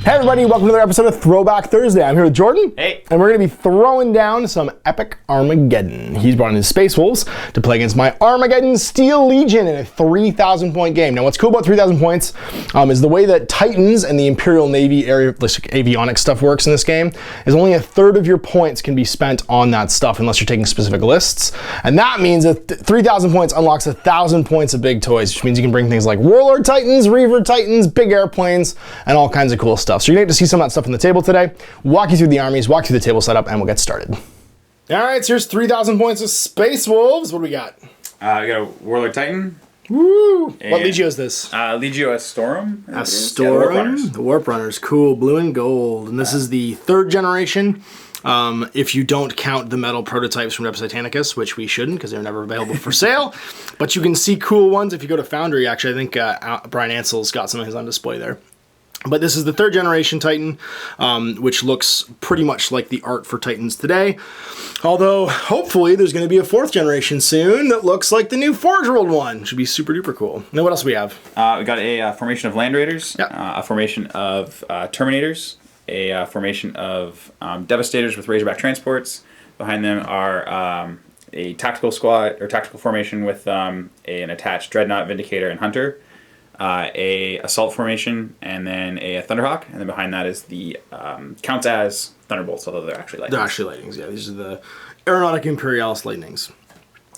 Hey everybody, welcome to another episode of Throwback Thursday. I'm here with Jordan. Hey. And we're going to be throwing down some epic Armageddon. He's brought in his Space Wolves to play against my Armageddon Steel Legion in a 3,000 point game. Now what's cool about 3,000 points is the way that Titans and the Imperial Navy area, like avionics stuff works in this game, is only a third of your points can be spent on that stuff unless you're taking specific lists. And that means that 3,000 points unlocks 1,000 points of big toys, which means you can bring things like Warlord Titans, Reaver Titans, big airplanes, and all kinds of cool stuff. So you're going to get to see some of that stuff on the table today, walk you through the armies, walk you through the table setup, and we'll get started. All right, so here's 3,000 points of Space Wolves. What do we got? We got a Warlord Titan. Woo! What Legio is this? Legio Astorum. Astorum. The Warp Runners. Cool, blue and gold. And this is the 3rd generation. If you don't count the metal prototypes from Repus Titanicus, which we shouldn't because they're never available for sale. But you can see cool ones if you go to Foundry. Actually, I think Brian Ansell's got some of his on display there. But this is the 3rd generation Titan, which looks pretty much like the art for Titans today. Although, hopefully, there's going to be a 4th generation soon that looks like the new Forge World one. Should be super duper cool. Now, what else do we have? We got a formation of Land Raiders, yep. A formation of Terminators, a formation of Devastators with Razorback transports. Behind them are a tactical squad or tactical formation with an attached Dreadnought, Vindicator, and Hunter. A assault formation, and then a Thunderhawk, and then behind that is the counts as Thunderbolts, although they're actually lightnings. They're actually lightnings, yeah. These are the Aeronautic Imperialis lightnings.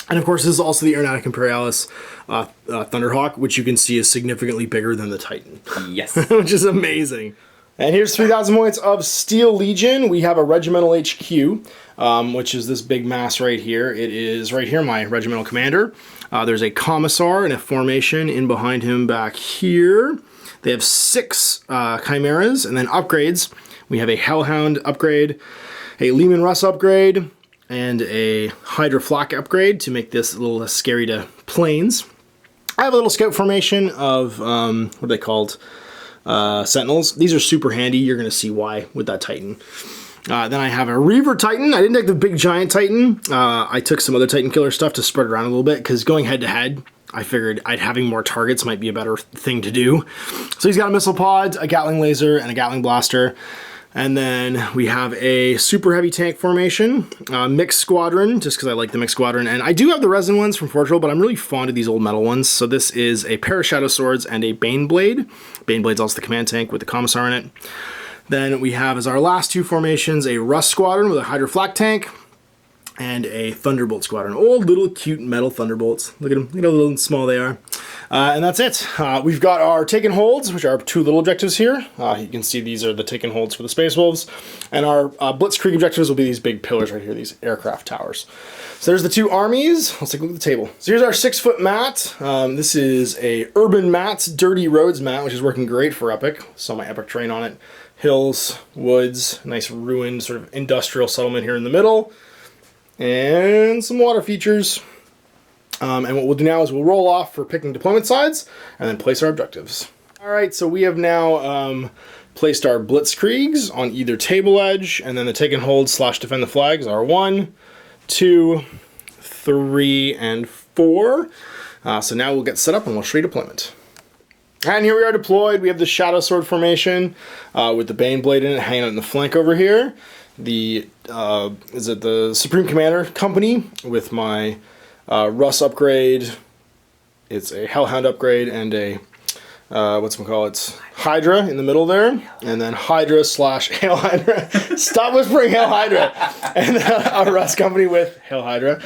And of course, this is also the Aeronautic Imperialis Thunderhawk, which you can see is significantly bigger than the Titan. Yes. Which is amazing. And here's 3,000 points of Steel Legion. We have a Regimental HQ, which is this big mass right here. It is right here, my Regimental Commander. There's a Commissar and a formation in behind him back here. They have 6 Chimeras, and then upgrades. We have a Hellhound upgrade, a Lehman Russ upgrade, and a Hydra Flak upgrade to make this a little less scary to planes. I have a little scout formation of, what are they called? Sentinels. These are super handy. You're going to see why with that Titan. Then I have a Reaver Titan. I didn't take the big giant Titan. I took some other Titan killer stuff to spread around a little bit because going head to head, I figured having more targets might be a better thing to do. So he's got a missile pod, a Gatling laser, and a Gatling blaster. And then we have a super heavy tank formation, mixed squadron, just because I like the mixed squadron. And I do have the resin ones from Forge World, but I'm really fond of these old metal ones. So this is a pair of Shadow Swords and a Baneblade. Baneblade's also the command tank with the Commissar in it. Then we have as our last 2 formations a Rust Squadron with a Hydra Flak tank and a Thunderbolt Squadron. Old little cute metal Thunderbolts. Look at them, look how little and small they are. And that's it. We've got our Taken Holds, which are 2 little objectives here. You can see these are the Taken Holds for the Space Wolves. And our Blitzkrieg objectives will be these big pillars right here, these aircraft towers. So there's the 2 armies. Let's take a look at the table. So here's our 6-foot mat. This is a Urban Mats Dirty Roads mat, which is working great for Epic. Saw my Epic terrain on it. Hills, woods, nice ruined sort of industrial settlement here in the middle. And some water features. And what we'll do now is we'll roll off for picking deployment sides and then place our objectives. All right, so we have now placed our Blitzkriegs on either table edge, and then the Take and Hold / Defend the Flags are 1, 2, 3, and 4. So now we'll get set up and we'll show you deployment. And here we are deployed. We have the Shadow Sword formation with the Baneblade in it hanging out in the flank over here. The Supreme Commander Company with my Russ upgrade. It's a Hellhound upgrade and a Hydra in the middle there, and then Hydra / Hail Hydra. Stop whispering Hail Hydra. And a Russ Company with Hail Hydra,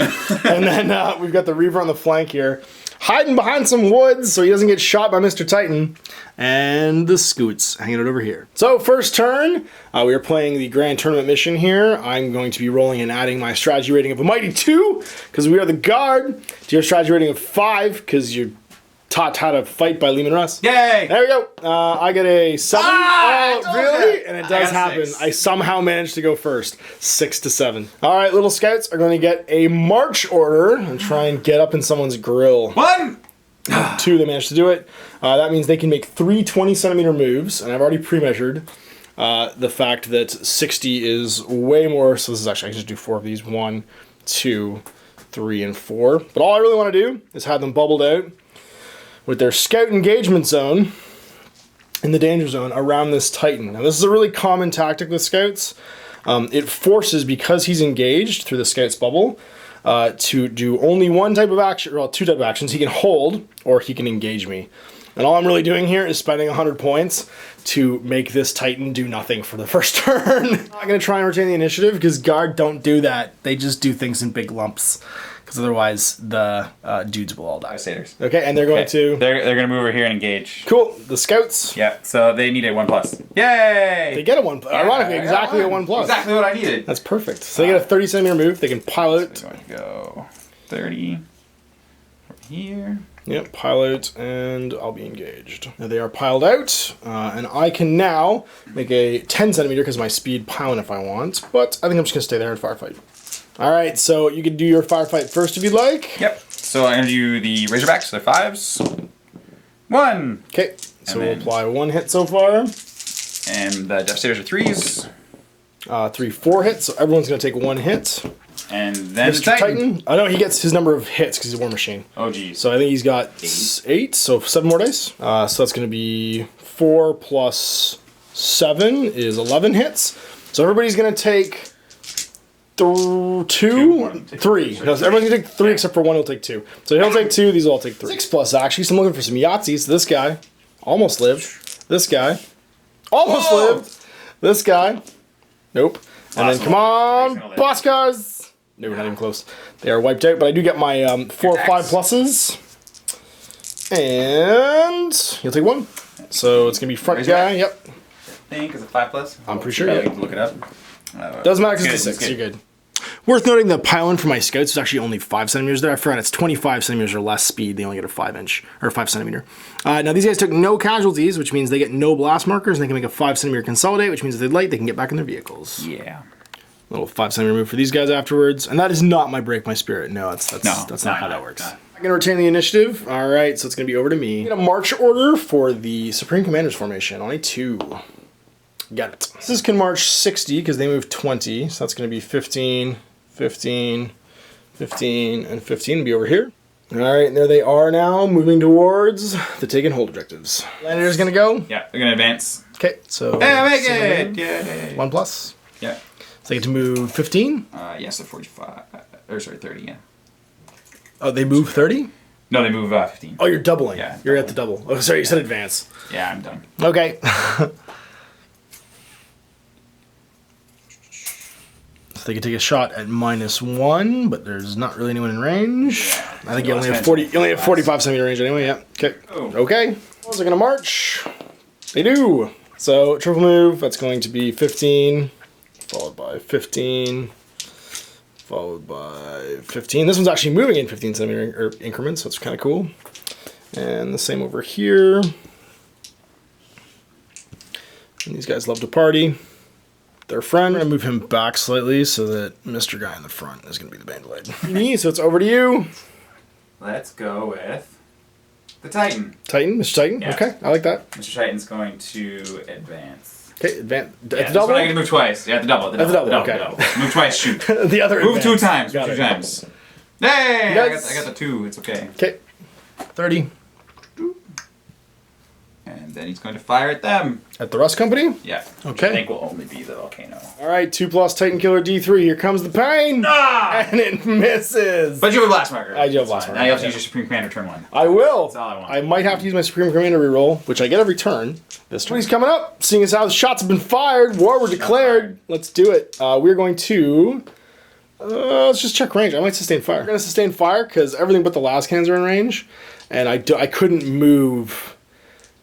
and then we've got the Reaver on the flank here, hiding behind some woods so he doesn't get shot by Mr. Titan, and the Scoots hanging out over here. So first turn, we are playing the Grand Tournament mission here. I'm going to be rolling and adding my strategy rating of a mighty 2, because we are the Guard, to your strategy rating of 5, because you're taught how to fight by Lehman Russ. Yay! There we go. I get a 7. Really? And it does happen. 6. I somehow managed to go first. 6 to 7. All right, little scouts are going to get a march order and try and get up in someone's grill. 1! 2, they managed to do it. That means they can make 3 20-centimeter moves, and I've already pre-measured the fact that 60 is way more. So this is actually, I can just do 4 of these. 1, 2, 3, and 4. But all I really want to do is have them bubbled out with their scout engagement zone in the danger zone around this Titan. Now this is a really common tactic with scouts. It forces, because he's engaged through the scout's bubble, to do only one type of action, well, two type of actions. He can hold or he can engage me. And all I'm really doing here is spending 100 points to make this Titan do nothing for the first turn. I'm not going to try and retain the initiative because Guard don't do that. They just do things in big lumps. Because otherwise the dudes will all die. Devastators. Okay, and they're going to... They're going to move over here and engage. Cool. The scouts. Yeah, so they need a 1+. Yay! They get a 1+. Ironically, exactly a 1+. Exactly what I needed. That's perfect. So they get a 30 centimeter move. They can pile out. So we're going to go 30 over here. Yep, pile out, and I'll be engaged. Now they are piled out, and I can now make a 10 centimeter because my speed piling if I want, but I think I'm just gonna stay there and firefight. All right, so you can do your firefight first if you'd like. Yep. So I'm gonna do the Razorbacks, so they're 5s. 1. Okay, so we'll apply 1 hit so far. And the Devastators are 3s. 3, 4 hits, so everyone's gonna take 1 hit. And then Mr. Titan. I know he gets his number of hits because he's a war machine. Oh, geez. So I think he's got 8, so 7 more dice. So that's going to be 4 plus 7 is 11 hits. So everybody's going to take 3. No, so everyone's going to take 3 except for one will take 2. So he'll take 2, these will all take 3. 6 plus actually, so I'm looking for some Yahtzees. This guy almost lived. This guy almost lived. This guy, nope. And then come on, Boskars. No, we're not even close. They are wiped out, but I do get my 4 or 5 pluses. And you'll take 1. So it's going to be front guy, yep. I think it's a 5+. I'm pretty sure, yeah. Look it up. Doesn't matter because it's a 6, you're good. Worth noting the pylon for my scouts is actually only 5 centimeters there. I forgot it's 25 centimeters or less speed. They only get a 5 inch, or 5 centimeter. Now these guys took no casualties, which means they get no blast markers, and they can make a 5 centimeter consolidate, which means if they'd like, they can get back in their vehicles. Yeah. Little 5 centimeter move for these guys afterwards, and that is not my break my spirit. No, that's not how that works. I'm gonna retain the initiative. All right, so it's gonna be over to me. Get a march order for the Supreme Commander's formation. Only 2. Got it. This can march 60 because they move 20, so that's gonna be 15, 15, 15, and 15 to be over here. All right, and there they are now, moving towards the take and hold objectives. Lander's gonna go. Yeah, they're gonna advance. Okay, so hey, make it! Yay! 1+. Yeah. So they get to move 15? Yes, they're 45. Or sorry, 30, yeah. Oh, they move 30? No, they move 15. Oh, you're doubling. Yeah. You're at the double. Oh, sorry, you said advance. Yeah, I'm done. Okay. So they can take a shot at -1, but there's not really anyone in range. Yeah. I think you only have 40. You only have 45 centimeter range anyway. Yeah. Okay. Oh. Okay. Those are gonna march. They do. So triple move. That's going to be 15. Followed by 15, followed by 15. This one's actually moving in 15 centimeter increments, so it's kind of cool. And the same over here. And these guys love to party. Their friend, I'm gonna move him back slightly so that Mr. Guy in the front is gonna be the Beyblade. So it's over to you. Let's go with the Titan. Titan, Mr. Titan. Yeah. Okay, I like that. Mr. Titan's going to advance. Okay, advance. Yeah, At the double? I can move twice. Yeah, at the double. At the double, okay. Move twice, shoot. The other Move advance. 2 times. Got Move it. 2 times. Hey! Yes. I got the 2. It's okay. Okay, 30. And then he's going to fire at them. At the Rust Company? Yeah. Okay. I think will only be the volcano. All right, 2+ Titan Killer D3. Here comes the pain. Ah! And it misses. But you have a blast marker. I do have That's blast fine. marker, Now you have to yeah. use your Supreme Commander turn 1. I will. That's all I want. I might have to use my Supreme Commander reroll, which I get every turn. This turn. He's coming up. Seeing as how the shots have been fired, war were declared. fired. Let's do it. We're going to... let's just check range. I might sustain fire. I'm going to sustain fire because everything but the last cannons are in range. And I couldn't move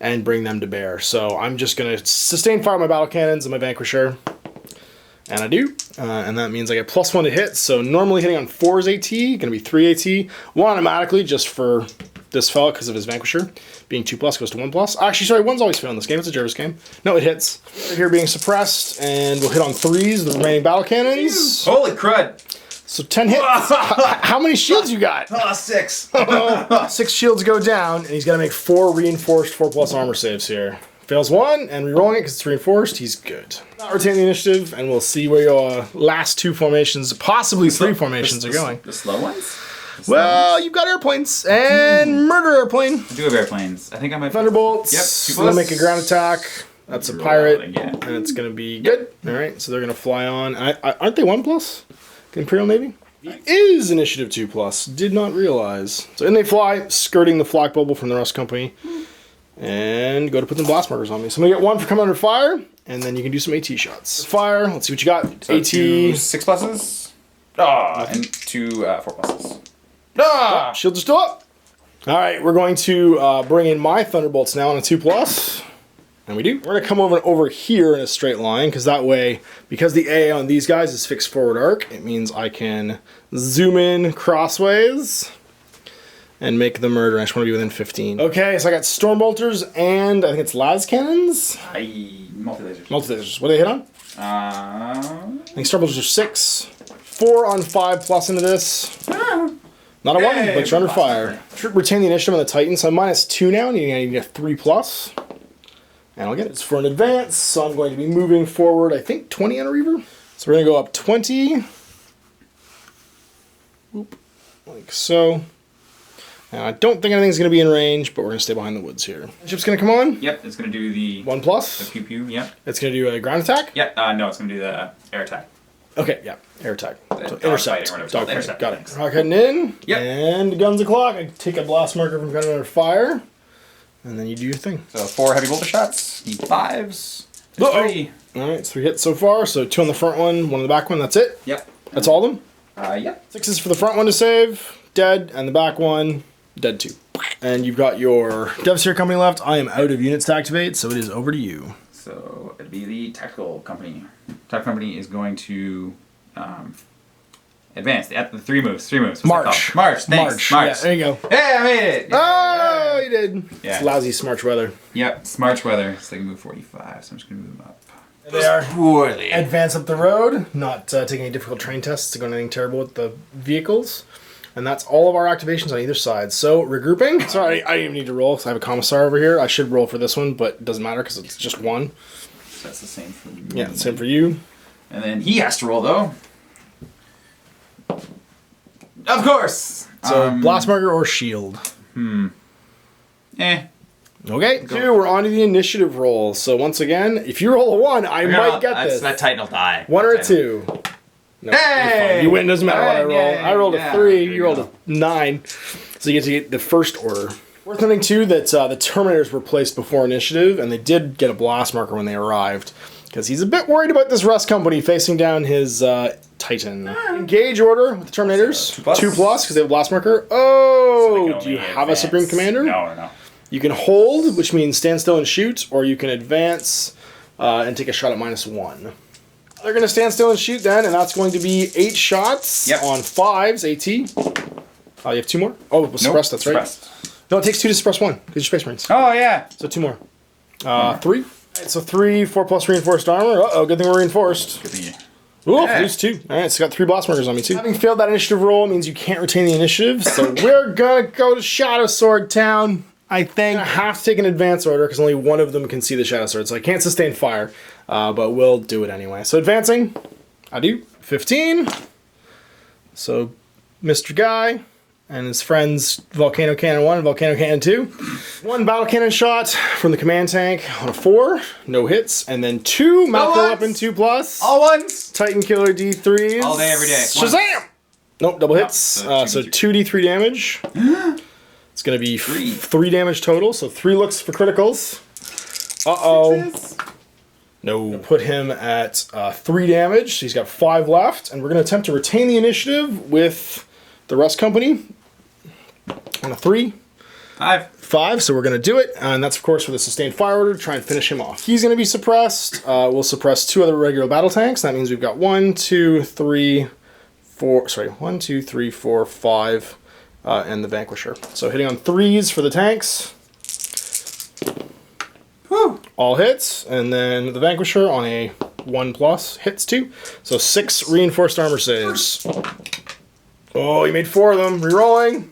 and bring them to bear. So I'm just going to sustain fire on my battle cannons and my Vanquisher. And I do. And that means I get +1 to hit. So normally hitting on 4 is AT. Going to be 3 AT. 1 automatically just for this fella because of his Vanquisher. Being 2+ goes to 1+. Actually, sorry, 1's always failed in this game. It's a Jervis game. No, it hits. Right here being suppressed. And we'll hit on 3s, the remaining battle cannons. Holy crud! So 10 hits. How many shields you got? 6. 6 shields go down, and he's got to make 4 reinforced 4+ armor saves here. Fails 1, and rerolling it because it's reinforced, he's good. Not retaining the initiative, and we'll see where your last 2 formations, possibly 3 formations, are going. The slow ones? Well, you've got airplanes and murder airplane. I do have airplanes. I think I might. Thunderbolts. Yep. We're gonna make a ground attack. That's a pirate, again. and it's gonna be good. All right, so they're gonna fly on. Aren't they 1+? The Imperial Navy is initiative 2+. Did not realize. So in they fly, skirting the flak bubble from the Rust Company, and go to put them blast markers on me. So I'm gonna get 1 for coming under fire, and then you can do some AT shots. Fire. Let's see what you got. So AT 6+. And 2 4+. Shields are still up. All right, we're going to bring in my Thunderbolts now on a 2+. And we do. We're going to come over here in a straight line, because that way, because the A on these guys is fixed forward arc, it means I can zoom in crossways and make the murder. I just want to be within 15. Okay, so I got Storm Bolters and I think it's Las Cannons? Multi-lasers. Multi-lasers. What do they hit on? I think Storm Bolters are 6. 4 on 5+ into this. Not a 1, but you're under fire. Retain the initiative on the Titan, so I'm -2 now, and I need a 3+. And I'll get it. It's for an advance, so I'm going to be moving forward, I think 20 on a Reaver. So we're going to go up 20. Oop, like so. Now I don't think anything's going to be in range, but we're going to stay behind the woods here. Ship's going to come on. Yep, it's going to do the 1+. The pew pew. Yep. It's going to do a ground attack. Yep. No, it's going to do the air attack. Okay, yeah, air attack. So Intercept. Intercept. Got it. Rock heading in. Yep. And guns o'clock. I take a blast marker from gunning under fire. And then you do your thing. So 4 heavy bolter shots. Need 5s. 3. Alright, 3 hits so far. So 2 on the front one, 1 on the back one. That's it. Yep. That's all of them? Yep. 6s for the front one to save. Dead. And the back one, dead 2. And you've got your Devastator Company left. I am out of units to activate, so it is over to you. So it'd be the Tactical Company. Tactical Company is going to advance. The 3 moves. 3 moves. March. March. Thanks. March. Yeah, there you go. Hey, I made it! Oh, you did. Yeah. It's lousy Smarch weather. Yep, Smarch weather. So they can move 45, so I'm just going to move them up. They are poorly. advance up the road, not taking any difficult terrain tests to go anything terrible with the vehicles. And that's all of our activations on either side. So, regrouping. Sorry, I didn't even need to roll, because I have a commissar over here. I should roll for this one, but it doesn't matter, because it's just 1. So that's the same for me. Yeah, same for you. And then he has to roll, though. Of course! So, blast marker or shield? Eh. Okay, 2, we're on to the initiative roll. So, once again, if you roll a 1, I might get this. That Titan will die. 1 or a 2. No, hey! you win, doesn't matter what I roll. Yeah, I rolled a 3, you rolled go. a 9. So you get to get the first order. Worth noting too that the Terminators were placed before initiative, and they did get a blast marker when they arrived. Because he's a bit worried about this Rust Company facing down his Titan. Engage order with the Terminators. 2+, because they have a blast marker. Oh, So do you have a Supreme Commander? No. You can hold, which means stand still and shoot, or you can advance and take a shot at -1. They're going to stand still and shoot then, and that's going to be 8 shots on 5s, AT. You have 2 more? Oh, it was suppressed, that's right. No, it takes 2 to suppress 1, because you're Space Marines. Oh, yeah. So 2 more. 3. Right, so 3, 4+ reinforced armor. Uh-oh, good thing we're reinforced. Good thing Ooh, lose 2. Alright, so got 3 blast markers on me too. Having failed that initiative roll means you can't retain the initiative, so we're gonna go to Shadow Sword Town. I think I have to take an advance order because only one of them can see the Shadow Sword, so I can't sustain fire, but we'll do it anyway. So advancing, I do 15. So Mr. Guy and his friends Volcano Cannon 1 and Volcano Cannon 2. 1 battle cannon shot from the command tank on a 4, no hits, and then 2 mouthful weapon 2+. All ones. Titan Killer D3s. All day, every day. Shazam! Nope, double hits. So So 2d3 damage. It's going to be 3 damage total, so 3 looks for criticals. Uh-oh. No. Put him at 3 damage, so he's got 5 left, and we're going to attempt to retain the initiative with the Rust Company on a 3. 5, so we're going to do it, and that's of course with a sustained fire order to try and finish him off. He's going to be suppressed. We'll suppress 2 other regular battle tanks. That means we've got 1, 2, 3, 4, sorry, 1, 2, 3, 4, 5, and the Vanquisher. So hitting on 3s for the tanks. Whew. All hits, and then the Vanquisher on a 1+ hits 2. So 6 reinforced armor saves. Oh, he made 4 of them. Rerolling.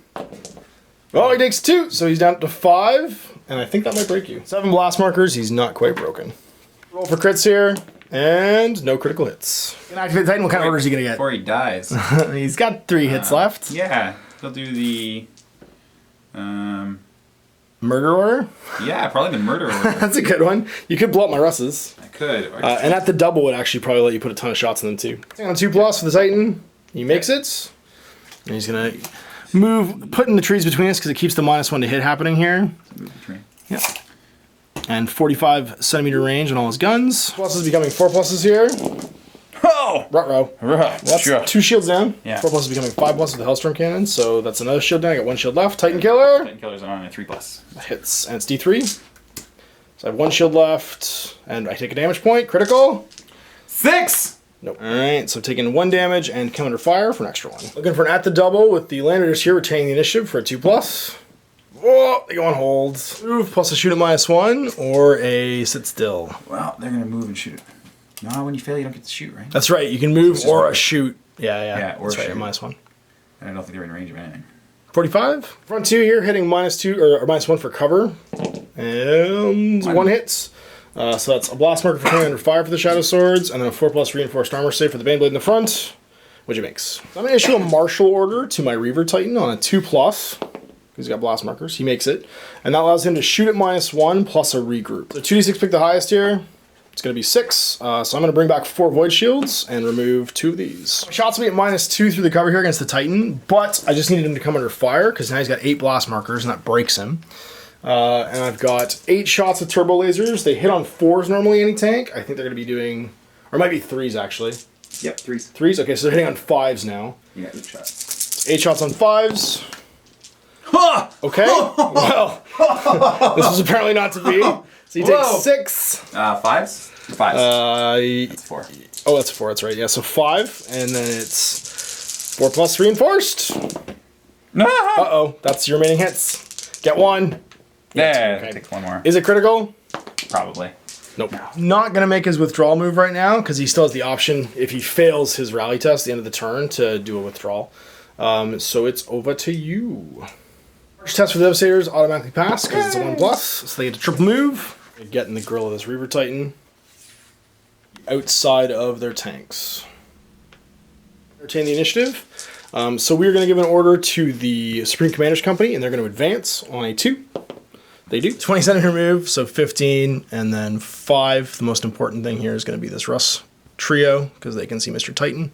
Oh, he takes 2, so he's down to 5, and I think that might break you. 7 blast markers, he's not quite broken. Roll for crits here, and no critical hits. Can activate Titan, what kind of order is he going to get? Before he dies. He's got 3 hits left. Yeah. They'll do the Murderer? yeah, probably the murderer. That's a good one. You could blow up my Russes. I could. And at the double would actually probably let you put a ton of shots in them too. On 2+ for the Titan. He makes it. And he's gonna move, putting the trees between us because it keeps the -1 to hit happening here. Move the tree. Yeah. And 45 centimeter range on all his guns. Pluses becoming 4+ here. Oh! Ruh-roh. That's Sure. 2 shields down. Yeah. 4+ is becoming 5+ with the Hellstorm Cannon, so that's another shield down. I got 1 shield left. Titan Killer. Titan Killer's on a 3+. Hits, and it's D3. So I have 1 shield left, and I take a damage point. Critical. 6! Nope. Alright, so taking 1 damage and come under fire for an extra 1. Looking for an at the double with the Landers here retaining the initiative for a 2+. Whoa, they go on holds. Move plus a shoot at -1 or a sit still. Well, they're gonna move and shoot. No, when you fail, you don't get to shoot, right? That's right, you can move or a shoot. Yeah, Yeah, or that's right, shoot. -1. And I don't think they're in range of anything. 45. Front 2 here, hitting -2 or -1 for cover. And 1 hits. So that's a blast marker for coming under fire for the Shadow Swords, and then a 4+ reinforced armor save for the Baneblade in the front, which it makes. So I'm going to issue a martial order to my Reaver Titan on a 2+. He's got blast markers. He makes it. And that allows him to shoot at -1 plus a regroup. So 2d6 pick the highest here. It's going to be 6. So I'm going to bring back 4 Void Shields and remove 2 of these. My shots will be at -2 through the cover here against the Titan, but I just needed him to come under fire because now he's got 8 blast markers and that breaks him. And I've got 8 shots with turbo lasers. They hit on 4s normally, any tank. I think they're going to be doing, or it might be 3s actually. Yep, 3s. 3s? Okay, so they're hitting on 5s now. Yeah, 8 shots. 8 shots on 5s. Ha! Okay, well, this was apparently not to be. So you take 6. 5s? 5s. That's 4. Oh, that's 4, that's right. Yeah, so 5, and then it's 4+ reinforced. No! Uh-oh, that's your remaining hits. Get 1. Yeah, okay. take 1 more. Is it critical? Probably. Nope. Not going to make his withdrawal move right now, because he still has the option, if he fails his rally test at the end of the turn, to do a withdrawal. So it's over to you. First test for the Devastators automatically pass, because it's a 1+, so they get a triple move. They get in the grill of this Reaver Titan. Outside of their tanks. Retain the initiative. So we're going to give an order to the Supreme Commander's Company, and they're going to advance on a 2. They do. 20 centimeter move, so 15, and then 5. The most important thing here is going to be this Russ trio, because they can see Mr. Titan.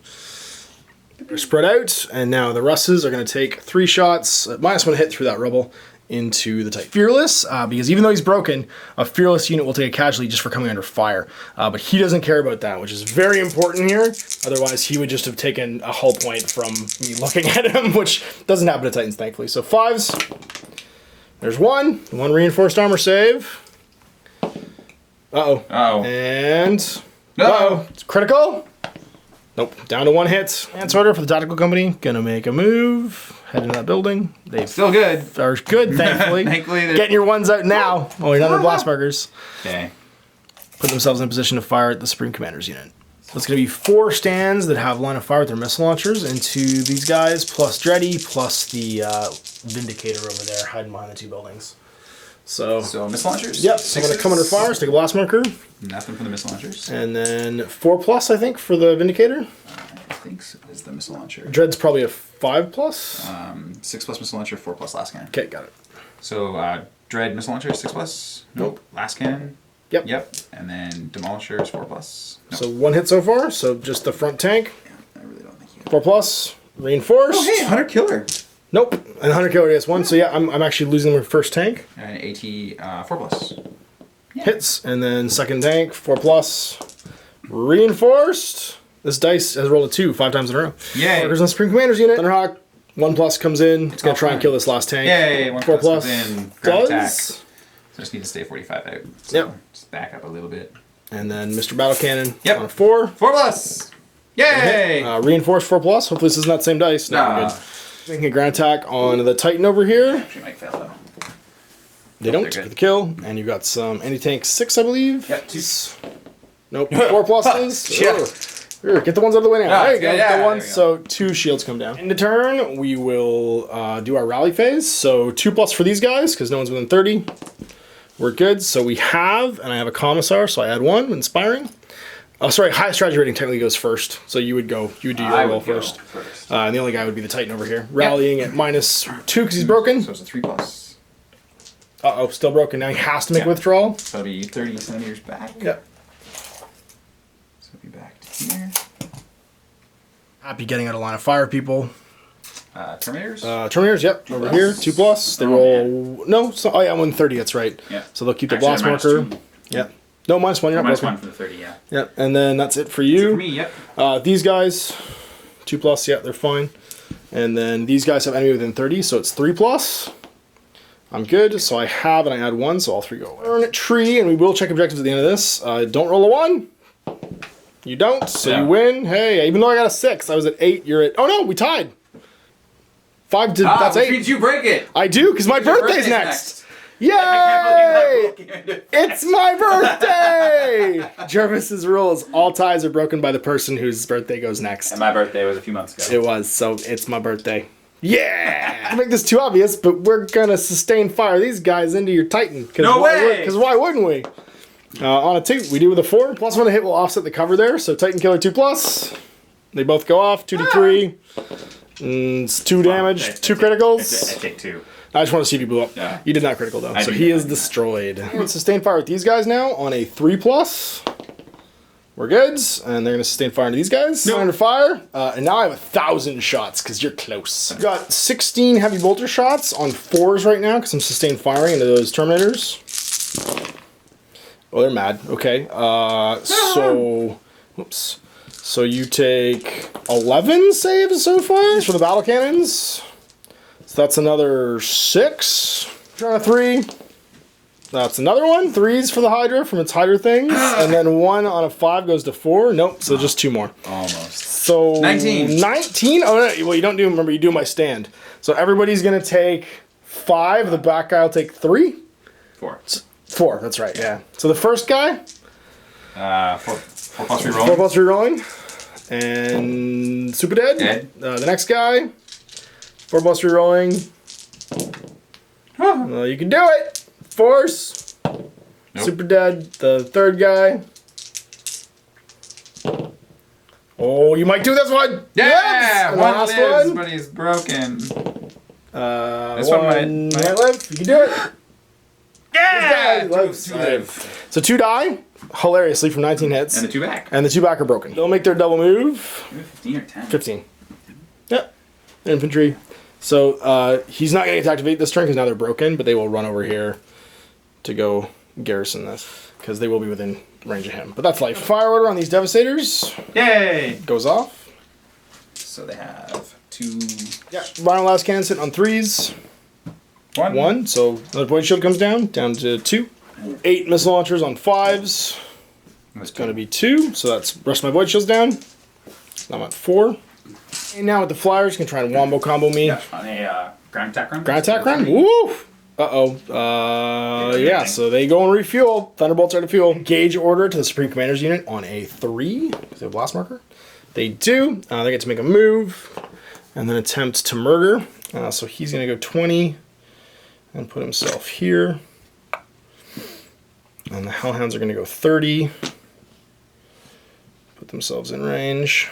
They're spread out, and now the Russes are going to take 3 shots, -1 hit through that rubble, into the Titan. Fearless, because even though he's broken, a Fearless unit will take a casualty just for coming under fire. But he doesn't care about that, which is very important here. Otherwise, he would just have taken a hull point from me looking at him, which doesn't happen to Titans, thankfully. So 5s. There's 1. 1 reinforced armor save. Uh-oh. Uh-oh. And... No. Uh-oh. It's critical. Nope. Down to 1 hit. Advance order for the Tactical Company. Gonna make a move. Head into that building. They Still good. are good, thankfully. Thankfully, they're... Getting your 1s out now. Oh, you're not in blast markers. Okay. Put themselves in a position to fire at the Supreme Commander's unit. So it's going to be 4 stands that have line of fire with their missile launchers into these guys, plus Dreddy, plus the Vindicator over there hiding behind the 2 buildings. So missile launchers? Yep, so I'm going to come under fire, so take a blast marker. Nothing for the missile launchers. And then 4+, I think, for the Vindicator. I think so, is the missile launcher. Dread's probably a 5+. 6+ missile launcher, 4+ last cannon. Okay, got it. So Dread missile launcher, 6+. Nope. Last cannon. Yep. Yep. And then Demolisher is 4+. Nope. So 1 hit so far, so just the front tank. Yeah, I really don't think you 4+, reinforced. Oh, hey, Hunter Killer. Nope, and 100 killer gets 1, so yeah, I'm actually losing my first tank. And AT 4+. Yeah. Hits, and then second tank, 4+, reinforced. This dice has rolled a 2 5 times in a row. Yay. Markers on the Supreme Commander's unit. Thunderhawk, 1+ comes in. It's going to try and kill this last tank. Yay, 1+ 4+ comes in. Ground attack. does. So just need to stay 45 out. So Yep. Just back up a little bit. And then Mr. Battle Cannon Yep. on a 4. 4+. Yay! Reinforced 4+. Hopefully this isn't that same dice. No, we're good. Making a ground attack on the Titan over here. Actually might fail though. They don't get the kill. And you've got some anti-tank 6, I believe. Yep, 2. Nope, 4+. Yeah. Here, get the ones out of the way now. Yeah, there you go. yeah, the ones. there So 2 shields come down. In the turn, we will do our rally phase. So 2+ for these guys, because no one's within 30. We're good. So we have, and I have a Commissar, so I add 1, inspiring. Oh, sorry, highest strategy rating technically goes first. So you would do your roll first. And the only guy would be the Titan over here. Rallying at -2 because he's broken. So it's a 3+. Uh-oh, still broken. Now he has to make withdrawal. So it'll be 30 centimeters back. Yep. So it'll be back to here. Happy getting out of line of fire, people. Terminators? Terminators, yep. Over here, 2+. They roll... No, so, oh yeah, 130, that's right. Yeah. So they'll keep the blast marker. Yep. No, -1, you're not broken. -1 from the 30, yeah. Yep, and then that's it for you. For me, yep. These guys, 2+, yeah, they're fine. And then these guys have enemy within 30, so it's 3+. I'm good, so I have and I add 1, so all 3 go away. Earn tree, and we will check objectives at the end of this. Don't roll a 1. You don't, so you win. Hey, even though I got a 6, I was at 8, you're at... Oh no, we tied. 5 to... that's 8. Which means you break it. I do, because my birthday's next. Yay! It's my birthday! Jervis's rules. All ties are broken by the person whose birthday goes next. And my birthday was a few months ago. It was, so it's my birthday. Yeah! I make this too obvious, but we're gonna sustain fire these guys into your Titan. No way! Because why wouldn't we? On a 2, we do with a 4. +1 hit will offset the cover there, so Titan Killer 2+. They both go off, 2d3. It's 2 damage, 2 criticals. I take 2. I just want to see if you blew up. Yeah. You did not critical though, so he is destroyed. Sustain fire with these guys now on a 3+. We're good, and they're gonna sustain fire into these guys. No. Under fire, and now I have 1,000 shots because you're close. I've got 16 heavy bolter shots on 4s right now because I'm sustained firing into those Terminators. Oh, they're mad. Okay, so, whoops. So you take 11 saves so far for the battle cannons. So that's another 6. Trying a 3. That's another one. 3s for the Hydra from its Hydra things. And then 1 on a 5 goes to 4. Nope, so just 2 more. Almost. So 19. 19? Oh, no, well, you don't do, remember, you do my stand. So everybody's going to take 5. The back guy will take 3. 4. 4, that's right, yeah. So the first guy. 4 plus rerolling. 4 plus rerolling. And super dead. Dead. The next guy. 4 plus rerolling. Well, you can do it. Force. Nope. Super dead. The third guy. Oh, you might do this one. Yeah, yes! one last lives, one. but he's broken. This one might live. You can do it. Yeah, two live. So 2 die, hilariously, from 19 hits. And the 2 back. And the 2 back are broken. They'll make their double move. 15 or 10. 15. Yep. Infantry. So he's not going to get to activate this turn because now they're broken, but they will run over here to go garrison this because they will be within range of him. But that's life. Fire order on these Devastators. Yay! Goes off. So they have 2. Yeah. Violent last cannon sitting on 3s. 1. So another Void Shield comes down to 2. 8 missile launchers on 5s. It's going to be 2. So that's rest of my Void Shields down. I'm at 4. And now with the Flyers, you can try and wombo combo me. Yeah, on a ground attack run. Ground attack run? Woo! Uh-oh. Yeah, so they go and refuel. Thunderbolts are to fuel. Gauge order to the Supreme Commander's unit on a 3. Because they have blast marker. They do. They get to make a move. And then attempt to murder. So he's going to go 20. And put himself here. And the Hellhounds are going to go 30. Put themselves in range.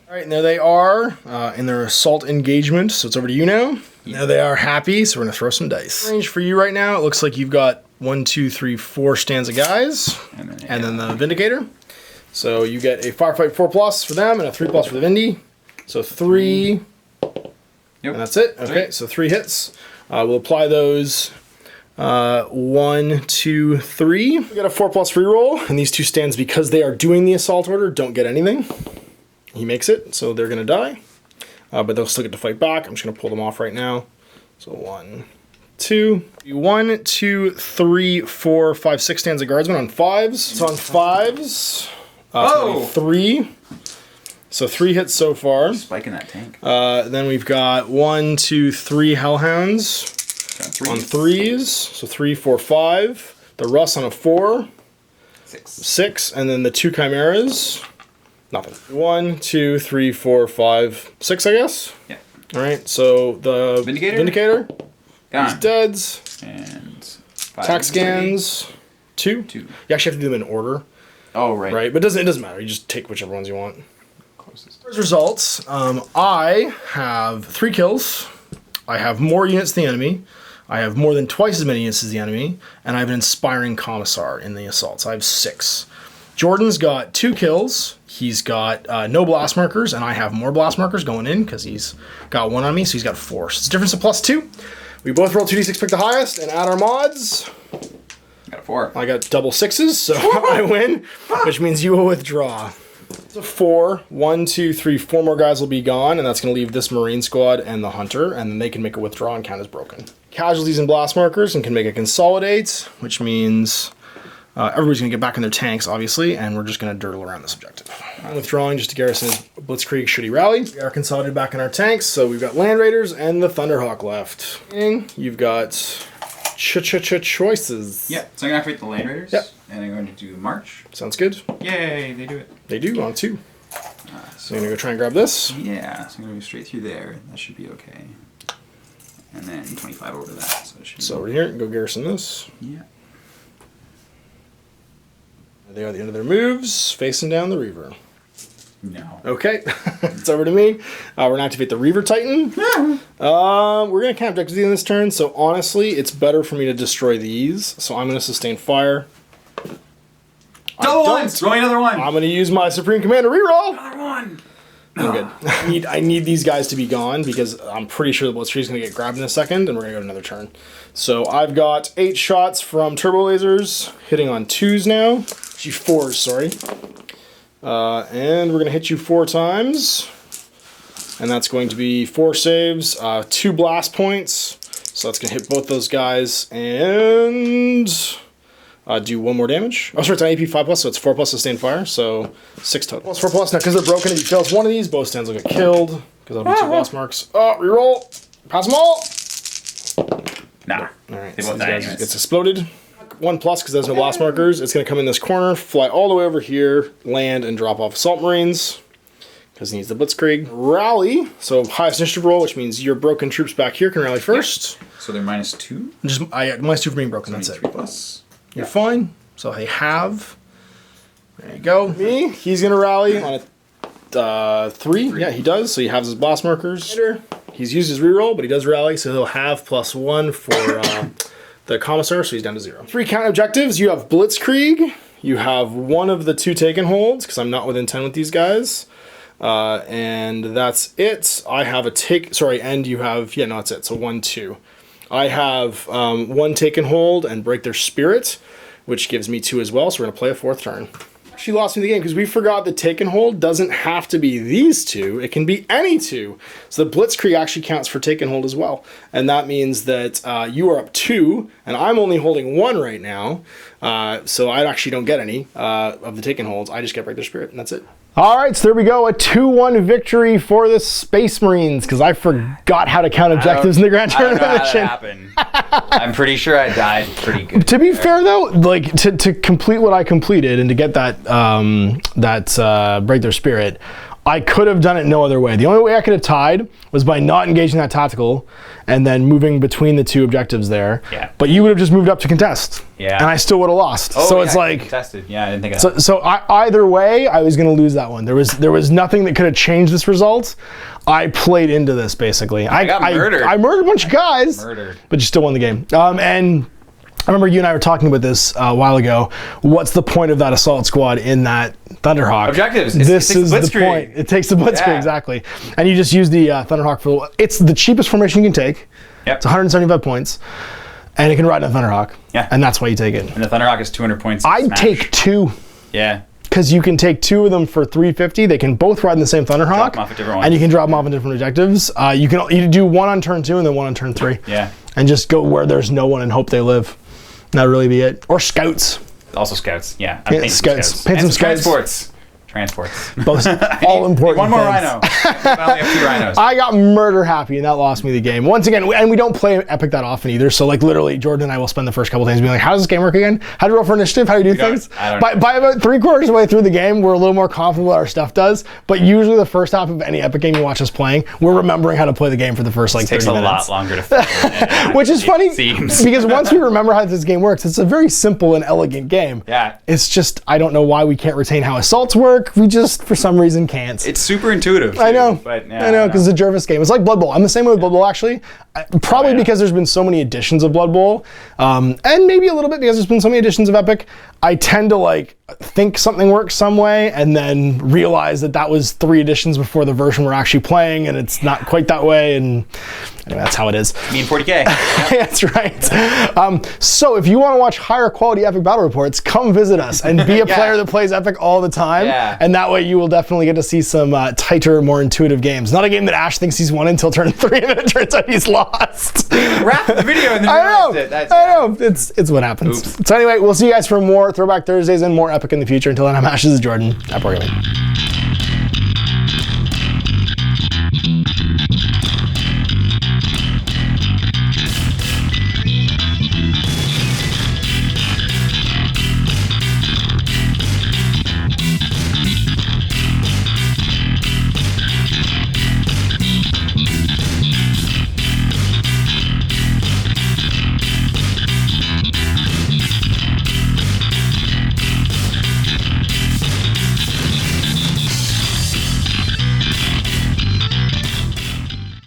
Alright, and there they are in their assault engagement. So it's over to you now. Now they are happy, so we're going to throw some dice. Range for you right now, it looks like you've got 1, 2, 3, 4 stands of guys. And then the Vindicator. So you get a Firefight 4+ for them and a 3+ for the Vindy. So 3. Yep. And that's it. Okay, so 3 hits. We'll apply those 1, 2, 3. We got a 4+ reroll, and these 2 stands, because they are doing the assault order, don't get anything. He makes it, so they're going to die. But they'll still get to fight back. I'm just going to pull them off right now. So 1, 2. 1, 2, 3, 4, 5, 6 stands of guardsmen on 5s. So on 5s, 3. So 3 hits so far. Spike in that tank. Then we've got 1, 2, 3 Hellhounds on 3s. So 3, 4, 5. The Russ on a 4. 6. And then the 2 Chimeras. Nothing. 1, 2, 3, 4, 5, 6, I guess. Yeah. All right. So the Vindicator. These deads. And 5. Attack scans. 2. You actually have to do them in order. Oh, right. Right, but it doesn't matter. You just take whichever ones you want. Closest. As results, I have 3 kills. I have more units than the enemy. I have more than twice as many units as the enemy, and I have an inspiring commissar in the assaults. I have 6. Jordan's got 2 kills. He's got no blast markers, and I have more blast markers going in because he's got 1 on me, so he's got 4. So it's a difference of +2. We both roll 2d6, pick the highest, and add our mods. Got a 4. I got double 6s, so I win, which means you will withdraw. So 4, 1, 2, 3, 4 more guys will be gone, and that's going to leave this Marine squad and the Hunter, and then they can make a withdraw and count as broken. Casualties and blast markers and can make a consolidate, which means everybody's going to get back in their tanks, obviously, and we're just going to dirtle around this objective. I'm withdrawing just to garrison his Blitzkrieg should he rally. We are consolidated back in our tanks, so we've got Land Raiders and the Thunderhawk left. You've got choices. Yeah, so I'm going to activate the Land Raiders, and I'm going to do March. Sounds good. Yay, they do it. They do, on 2. So I'm going to go try and grab this. Yeah, so I'm going to go straight through there. That should be okay. And then 25 over to that. So over here, go garrison this. Yeah. They are at the end of their moves, facing down the Reaver. No. Okay, it's over to me. We're going to activate the Reaver Titan. We're going to count objectives in this turn, so honestly, it's better for me to destroy these. So I'm going to sustain fire. Double ones! Going another one! I'm going to use my Supreme Commander reroll. Another one! I'm good. I need these guys to be gone because I'm pretty sure the Blitzkrieg is going to get grabbed in a second, and we're going to go to another turn. So I've got 8 shots from turbo lasers, hitting on 2s now. Actually 4s, sorry. And we're going to hit you 4 times. And that's going to be 4 saves, 2 blast points. So that's going to hit both those guys and do 1 more damage. Oh, sorry, it's an AP 5+, so it's 4+ sustained fire, so 6 total. Plus 4+. Now, because they're broken, if he fails one of these, both stands will get killed, because that'll be 2 blast marks. Oh, reroll. Pass them all. Nah. All right, They so both these die guys anyways. gets exploded. 1+, because there's no blast markers. It's going to come in this corner, fly all the way over here, land, and drop off Assault Marines, because he needs the Blitzkrieg. Rally, so highest initiative roll, which means your broken troops back here can rally first. So they're -2? Just -2 for being broken, that's it. 3+. You're fine. So they have. There you go. Me, he's going to rally on a 3. Yeah, he does. So he has his blast markers. He's used his reroll, but he does rally, so he'll have +1 for the commissar, so he's down to 0. 3 count objectives. You have Blitzkrieg. You have 1 of the 2 taken holds, because I'm not within 10 with these guys. And that's it. I have a and you have, no, that's it. So 1, 2. I have 1 taken hold and break their spirit, which gives me 2 as well, so we're going to play a 4th turn. She lost me the game because we forgot that taken hold doesn't have to be these 2, it can be any 2. So the Blitzkrieg actually counts for taken hold as well. And that means that you are up 2, and I'm only holding 1 right now. So I actually don't get any of the taken holds, I just get break their spirit, and that's it. All right, so there we go, a 2-1 victory for the Space Marines, because I forgot how to count objectives in the Grand Tournament. I don't know how that happened. I'm pretty sure I died pretty good. To be fair though, like to complete what I completed and to get that break their spirit, I could have done it no other way. The only way I could have tied was by not engaging that tactical and then moving between the 2 objectives there. Yeah. But you would have just moved up to contest. Yeah. And I still would have lost. Oh, so yeah, it's like contested. Yeah, I didn't think of that. So either way, I was going to lose that one. There was nothing that could have changed this result. I played into this basically. I got murdered. I murdered a bunch of guys. Murdered. But you still won the game. And I remember you and I were talking about this a while ago. What's the point of that assault squad in that Thunderhawk? Objectives. This is the point. It takes the Blitzkrieg, exactly. And you just use the Thunderhawk for, it's the cheapest formation you can take. Yep. It's 175 points. And it can ride on a Thunderhawk. Yeah. And that's why you take it. And the Thunderhawk is 200 points. I'd take 2. Yeah. Because you can take 2 of them for 350. They can both ride in the same Thunderhawk. Drop them off at different ones. And you can drop them off in different objectives. You can do 1 on turn 2 and then 1 on turn 3. Yeah. And just go where there's no one and hope they live. That'd really be it. Or scouts. Also scouts. Yeah. Paint scouts. Paint some scouts. Transports. transports. Both all important. One more things. rhino. I only have 2 rhinos. I got murder happy, and that lost me the game. Once again, and we don't play Epic that often either, so like literally, Jordan and I will spend the first couple days being like, how does this game work again? How do you roll for initiative? How do you do things? I don't know. By about 3/4 of the way through the game, we're a little more confident what our stuff does, but usually the first half of any Epic game you watch us playing, we're remembering how to play the game for the first like 30 Takes a minutes. lot longer to figure Which is funny, seems. because once we remember how this game works, it's a very simple and elegant game. Yeah. It's just, I don't know why we can't retain how assaults work. We just, for some reason, can't. It's super intuitive. I know, But yeah, I know, because it's a Jervis game. It's like Blood Bowl. I'm the same way with Blood Bowl, actually. Probably because there's been so many editions of Blood Bowl, and maybe a little bit because there's been so many editions of Epic. I tend to like think something works some way, and then realize that that was 3 editions before the version we're actually playing, and it's not quite that way. And anyway, that's how it is. Me and 40K. That's right. So if you want to watch higher quality Epic battle reports, come visit us and be a player that plays Epic all the time. Yeah. And that way you will definitely get to see some tighter, more intuitive games. Not a game that Ash thinks he's won until turn 3 and then it turns out he's lost. Wrap the video and then I know. realized it. I know. It's what happens. Oops. So anyway, we'll see you guys for more Throwback Thursdays and more Epic in the future. Until then, I'm Ash, this is Jordan at Board Gaming.